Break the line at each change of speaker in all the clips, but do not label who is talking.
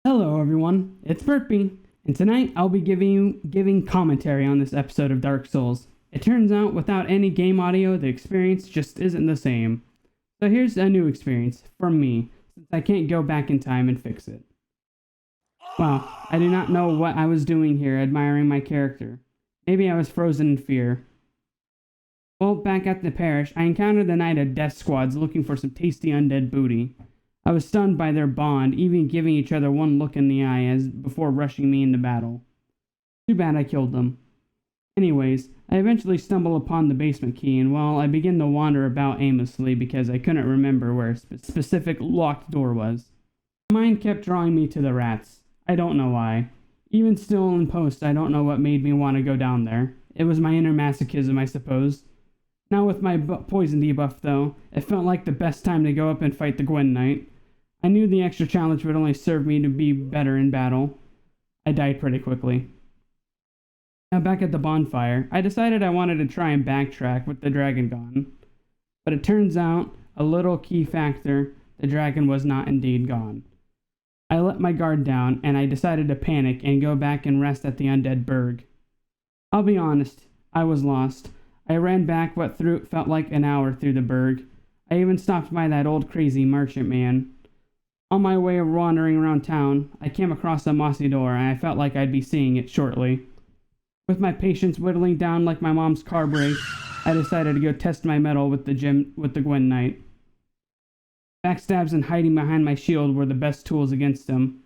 Hello everyone, it's Bertby, and tonight I'll be giving commentary on this episode of Dark Souls. It turns out without any game audio, the experience just isn't the same. So here's a new experience from me, since I can't go back in time and fix it. Wow, I do not know what I was doing here admiring my character. Maybe I was frozen in fear. Well, back at the parish, I encountered the knight of death squads looking for some tasty undead booty. I was stunned by their bond, even giving each other one look in the eye before rushing me into battle. Too bad I killed them. Anyways, I eventually stumble upon the basement key, and while I begin to wander about aimlessly because I couldn't remember where a specific locked door was, my mind kept drawing me to the rats. I don't know why. Even still in post, I don't know what made me want to go down there. It was my inner masochism, I suppose. Now with my poison debuff, though, it felt like the best time to go up and fight the Gwen Knight. I knew the extra challenge would only serve me to be better in battle. I died pretty quickly. Now back at the bonfire, I decided I wanted to try and backtrack with the dragon gone. But it turns out, a little key factor, the dragon was not indeed gone. I let my guard down, and I decided to panic and go back and rest at the undead burg. I'll be honest, I was lost. I ran back what felt like an hour through the burg. I even stopped by that old crazy merchant man. On my way wandering around town, I came across a mossy door, and I felt like I'd be seeing it shortly. With my patience whittling down like my mom's car brakes, I decided to go test my mettle with the Gwen Knight. Backstabs and hiding behind my shield were the best tools against him.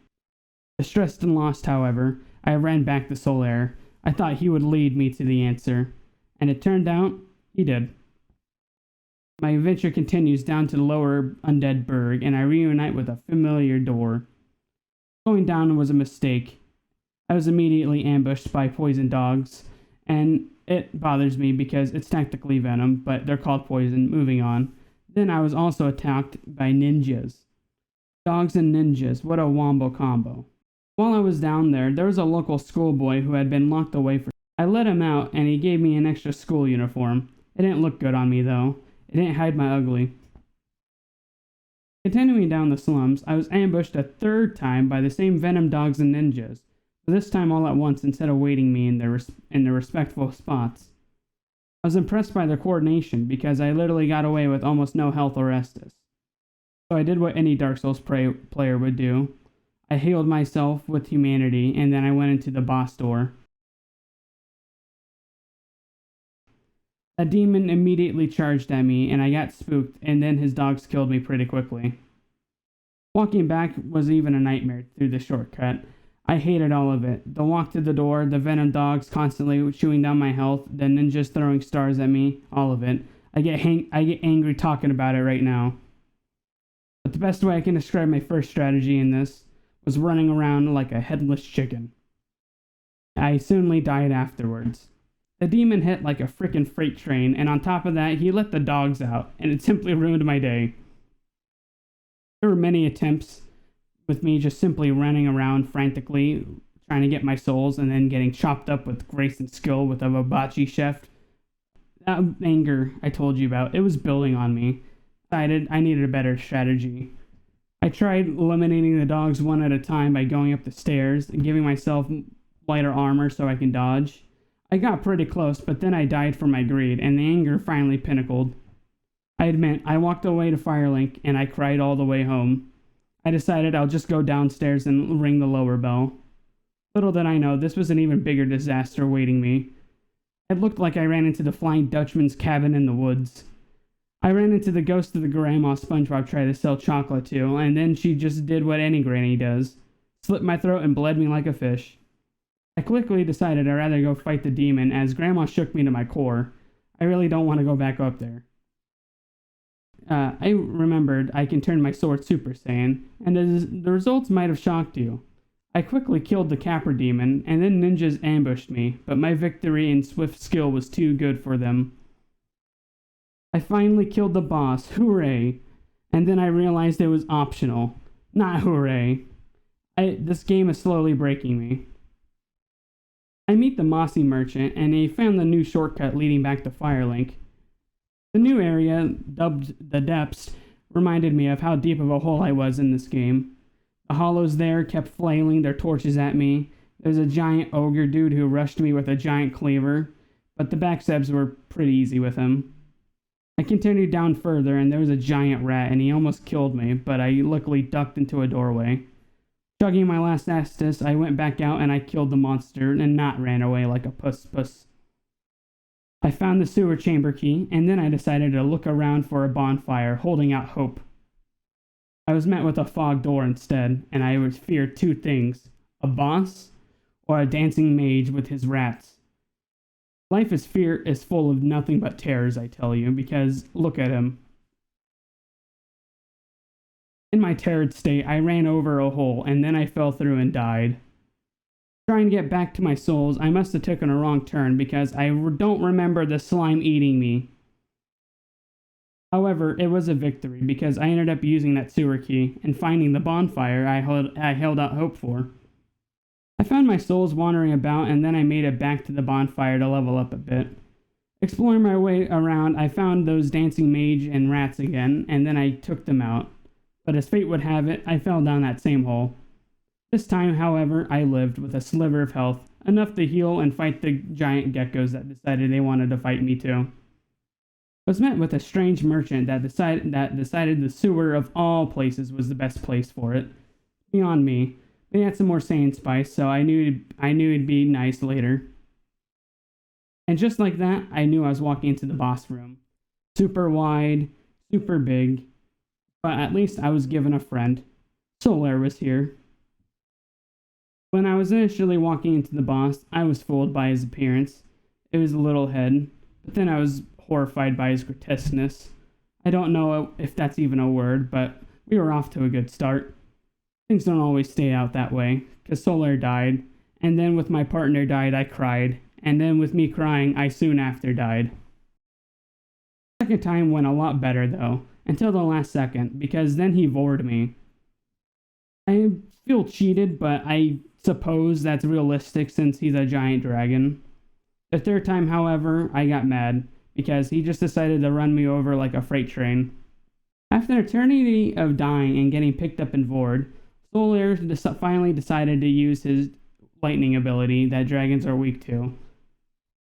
Distressed and lost, however, I ran back to Solaire. I thought he would lead me to the answer, and it turned out he did. My adventure continues down to the lower undead burg, and I reunite with a familiar door. Going down was a mistake. I was immediately ambushed by poison dogs, and it bothers me because it's technically venom, but they're called poison. Moving on. Then I was also attacked by ninjas. Dogs and ninjas, what a wombo combo. While I was down there was a local schoolboy who had been locked away for... I let him out, and he gave me an extra school uniform. It didn't look good on me, though. It didn't hide my ugly. Continuing down the slums, I was ambushed a third time by the same venom dogs and ninjas, but this time all at once instead of waiting me in their respectful spots. I was impressed by their coordination because I literally got away with almost no health or Estus. So I did what any Dark Souls player would do. I healed myself with humanity, and then I went into the boss door. A demon immediately charged at me, and I got spooked, and then his dogs killed me pretty quickly. Walking back was even a nightmare through the shortcut. I hated all of it. The walk to the door, the venom dogs constantly chewing down my health, the ninjas throwing stars at me, all of it. I get angry talking about it right now. But the best way I can describe my first strategy in this was running around like a headless chicken. I soonly died afterwards. The demon hit like a frickin' freight train, and on top of that, he let the dogs out, and it simply ruined my day. There were many attempts with me just simply running around frantically, trying to get my souls, and then getting chopped up with grace and skill with a hibachi chef. That anger I told you about, it was building on me. I needed a better strategy. I tried eliminating the dogs one at a time by going up the stairs and giving myself lighter armor so I can dodge. I got pretty close, but then I died from my greed, and the anger finally pinnacled. I admit, I walked away to Firelink, and I cried all the way home. I decided I'll just go downstairs and ring the lower bell. Little did I know, this was an even bigger disaster waiting me. It looked like I ran into the Flying Dutchman's cabin in the woods. I ran into the ghost of the grandma SpongeBob tried to sell chocolate to, and then she just did what any granny does. Slit my throat and bled me like a fish. I quickly decided I'd rather go fight the demon, as Grandma shook me to my core. I really don't want to go back up there. I remembered I can turn my sword Super Saiyan, and the results might have shocked you. I quickly killed the Capra demon, and then ninjas ambushed me, but my victory and swift skill was too good for them. I finally killed the boss, hooray! And then I realized it was optional. Not hooray. This game is slowly breaking me. I meet the mossy merchant, and he found the new shortcut leading back to Firelink. The new area, dubbed the Depths, reminded me of how deep of a hole I was in this game. The hollows there kept flailing their torches at me. There's a giant ogre dude who rushed me with a giant cleaver, but the backstabs were pretty easy with him. I continued down further, and there was a giant rat, and he almost killed me, but I luckily ducked into a doorway. Chugging my last Estus, I went back out and I killed the monster, and not ran away like a puss. I found the sewer chamber key, and then I decided to look around for a bonfire, holding out hope. I was met with a fog door instead, and I would fear two things: a boss or a dancing mage with his rats. Life is full of nothing but terrors, I tell you, because look at him. In my terrored state, I ran over a hole, and then I fell through and died. Trying to get back to my souls, I must have taken a wrong turn, because I don't remember the slime eating me. However, it was a victory, because I ended up using that sewer key, and finding the bonfire I held out hope for. I found my souls wandering about, and then I made it back to the bonfire to level up a bit. Exploring my way around, I found those dancing mage and rats again, and then I took them out. But as fate would have it, I fell down that same hole. This time, however, I lived with a sliver of health, enough to heal and fight the giant geckos that decided they wanted to fight me too. I was met with a strange merchant that decided the sewer of all places was the best place for it. Beyond me. They had some more sand spice, so I knew it'd be nice later. And just like that, I knew I was walking into the boss room. Super wide, super big, but at least I was given a friend. Solar was here. When I was initially walking into the boss, I was fooled by his appearance. It was a little head, but then I was horrified by his grotesqueness. I don't know if that's even a word, but we were off to a good start. Things don't always stay out that way, because Solar died, and then with my partner died, I cried, and then with me crying, I soon after died. The second time went a lot better, though, until the last second, because then he vored me. I feel cheated, but I suppose that's realistic since he's a giant dragon. The third time, however, I got mad, because he just decided to run me over like a freight train. After an eternity of dying and getting picked up and vored, Solar finally decided to use his lightning ability that dragons are weak to.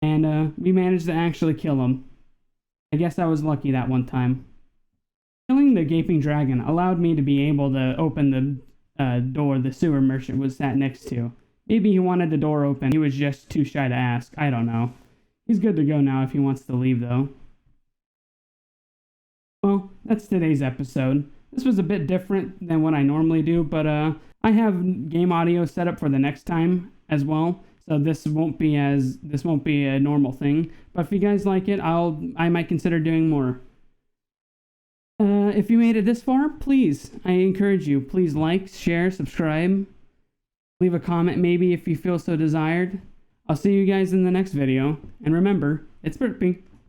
And we managed to actually kill him. I guess I was lucky that one time. Killing the gaping dragon allowed me to be able to open the door the sewer merchant was sat next to. Maybe he wanted the door open, he was just too shy to ask, I don't know. He's good to go now if he wants to leave though. Well, that's today's episode. This was a bit different than what I normally do, but I have game audio set up for the next time as well, so this won't be a normal thing. But if you guys like it, I might consider doing more. If you made it this far, please, I encourage you, please like, share, subscribe, leave a comment maybe if you feel so desired. I'll see you guys in the next video, and remember, it's Bertby.